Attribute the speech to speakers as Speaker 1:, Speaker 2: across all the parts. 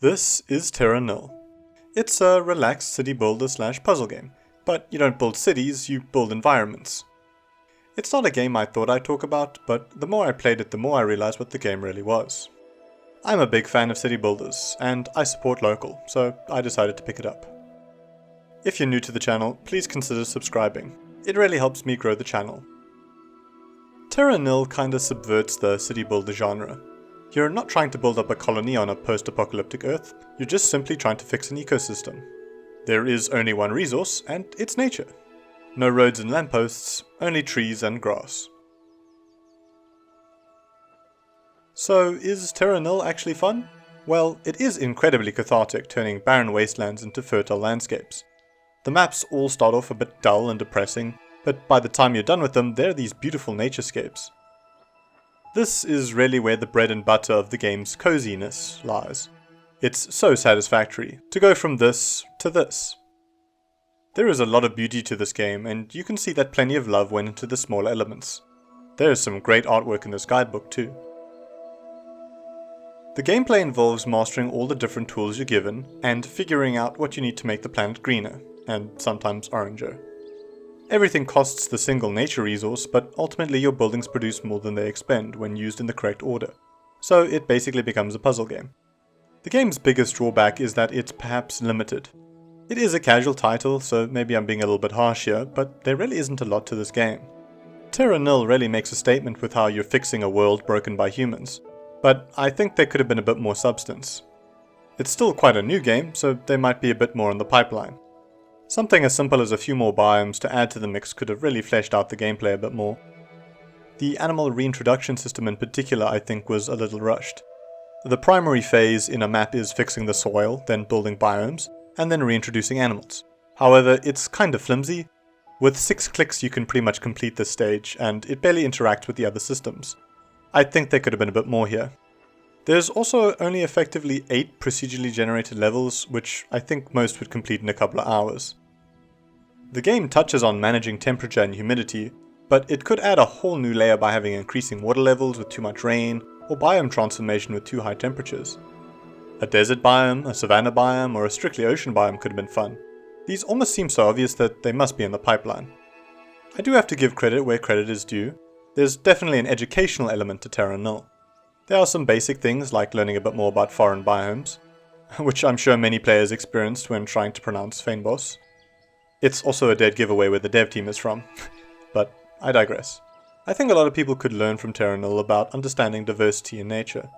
Speaker 1: This is Terra Nil. It's a relaxed city builder / puzzle game, but you don't build cities, you build environments. It's not a game I thought I'd talk about, but the more I played it, the more I realized what the game really was. I'm a big fan of city builders, and I support local, so I decided to pick it up. If you're new to the channel, please consider subscribing. It really helps me grow the channel. Terra Nil kinda subverts the city builder genre. You're not trying to build up a colony on a post-apocalyptic Earth, you're just simply trying to fix an ecosystem. There is only one resource, and it's nature. No roads and lampposts, only trees and grass. So, is Terra Nil actually fun? Well, it is incredibly cathartic, turning barren wastelands into fertile landscapes. The maps all start off a bit dull and depressing, but by the time you're done with them, they're these beautiful naturescapes. This is really where the bread and butter of the game's coziness lies. It's so satisfactory to go from this to this. There is a lot of beauty to this game, and you can see that plenty of love went into the smaller elements. There is some great artwork in this guidebook too. The gameplay involves mastering all the different tools you're given, and figuring out what you need to make the planet greener, and sometimes oranger. Everything costs the single nature resource, but ultimately your buildings produce more than they expend when used in the correct order, so it basically becomes a puzzle game. The game's biggest drawback is that it's perhaps limited. It is a casual title, so maybe I'm being a little bit harsh here, but there really isn't a lot to this game. Terra Nil really makes a statement with how you're fixing a world broken by humans, but I think there could have been a bit more substance. It's still quite a new game, so there might be a bit more in the pipeline. Something as simple as a few more biomes to add to the mix could have really fleshed out the gameplay a bit more. The animal reintroduction system in particular I think was a little rushed. The primary phase in a map is fixing the soil, then building biomes, and then reintroducing animals. However, it's kinda flimsy. With 6 clicks you can pretty much complete this stage, and it barely interacts with the other systems. I think there could have been a bit more here. There's also only effectively 8 procedurally generated levels, which I think most would complete in a couple of hours. The game touches on managing temperature and humidity, but it could add a whole new layer by having increasing water levels with too much rain, or biome transformation with too high temperatures. A desert biome, a savanna biome, or a strictly ocean biome could have been fun. These almost seem so obvious that they must be in the pipeline. I do have to give credit where credit is due. There's definitely an educational element to Terra Nil. There are some basic things like learning a bit more about foreign biomes, which I'm sure many players experienced when trying to pronounce Feinboss. It's also a dead giveaway where the dev team is from, but I digress. I think a lot of people could learn from Terra Nil about understanding diversity in nature.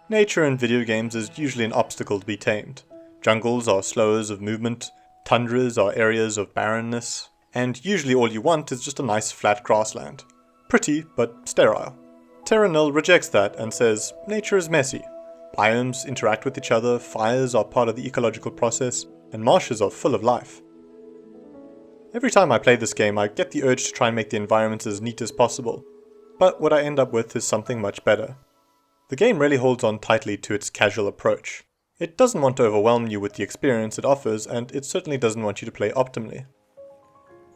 Speaker 1: Nature in video games is usually an obstacle to be tamed. Jungles are slowers of movement, tundras are areas of barrenness, and usually all you want is just a nice flat grassland. Pretty, but sterile. Terra Nil rejects that and says, nature is messy. Biomes interact with each other, fires are part of the ecological process, and marshes are full of life. Every time I play this game, I get the urge to try and make the environments as neat as possible, but what I end up with is something much better. The game really holds on tightly to its casual approach. It doesn't want to overwhelm you with the experience it offers, and it certainly doesn't want you to play optimally.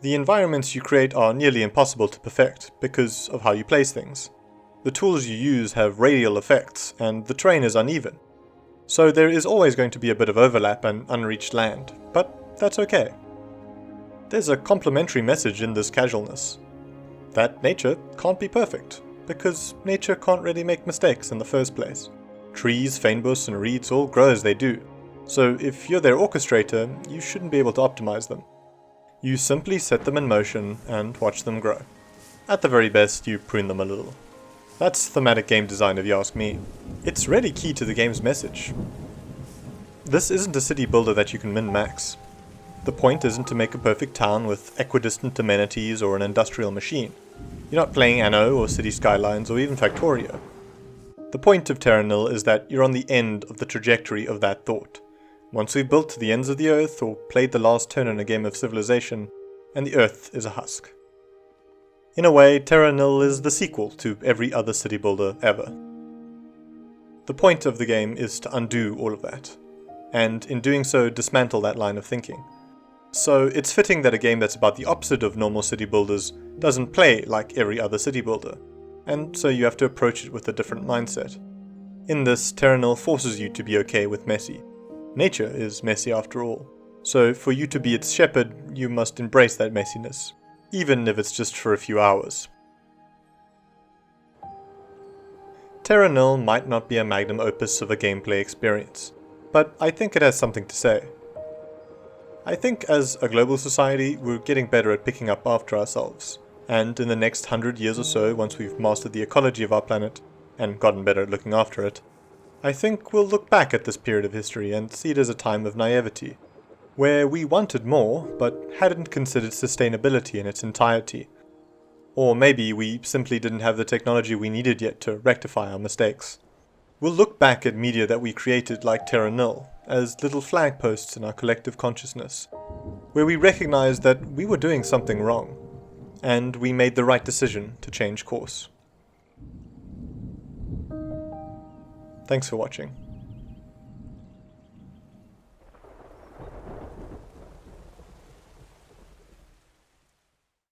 Speaker 1: The environments you create are nearly impossible to perfect because of how you place things. The tools you use have radial effects, and the terrain is uneven. So there is always going to be a bit of overlap and unreached land, but that's okay. There's a complimentary message in this casualness. That nature can't be perfect, because nature can't really make mistakes in the first place. Trees, feinbush and reeds all grow as they do, so if you're their orchestrator, you shouldn't be able to optimize them. You simply set them in motion and watch them grow. At the very best, you prune them a little. That's thematic game design if you ask me. It's really key to the game's message. This isn't a city builder that you can min-max. The point isn't to make a perfect town with equidistant amenities or an industrial machine. You're not playing Anno or City Skylines or even Factorio. The point of Terra Nil is that you're on the end of the trajectory of that thought. Once we've built to the ends of the earth or played the last turn in a game of civilization, and the earth is a husk. In a way, Terra Nil is the sequel to every other city builder ever. The point of the game is to undo all of that, and in doing so dismantle that line of thinking. So it's fitting that a game that's about the opposite of normal city builders doesn't play like every other city builder, and so you have to approach it with a different mindset. In this, Terra Nil forces you to be okay with messy. Nature is messy after all, so for you to be its shepherd, you must embrace that messiness, even if it's just for a few hours. Terra Nil might not be a magnum opus of a gameplay experience, but I think it has something to say. I think as a global society, we're getting better at picking up after ourselves, and in the next 100 years or so, once we've mastered the ecology of our planet, and gotten better at looking after it, I think we'll look back at this period of history and see it as a time of naivety, where we wanted more, but hadn't considered sustainability in its entirety. Or maybe we simply didn't have the technology we needed yet to rectify our mistakes. We'll look back at media that we created like Terra Nil as little flagposts in our collective consciousness, where we recognized that we were doing something wrong, and we made the right decision to change course. Thanks for watching.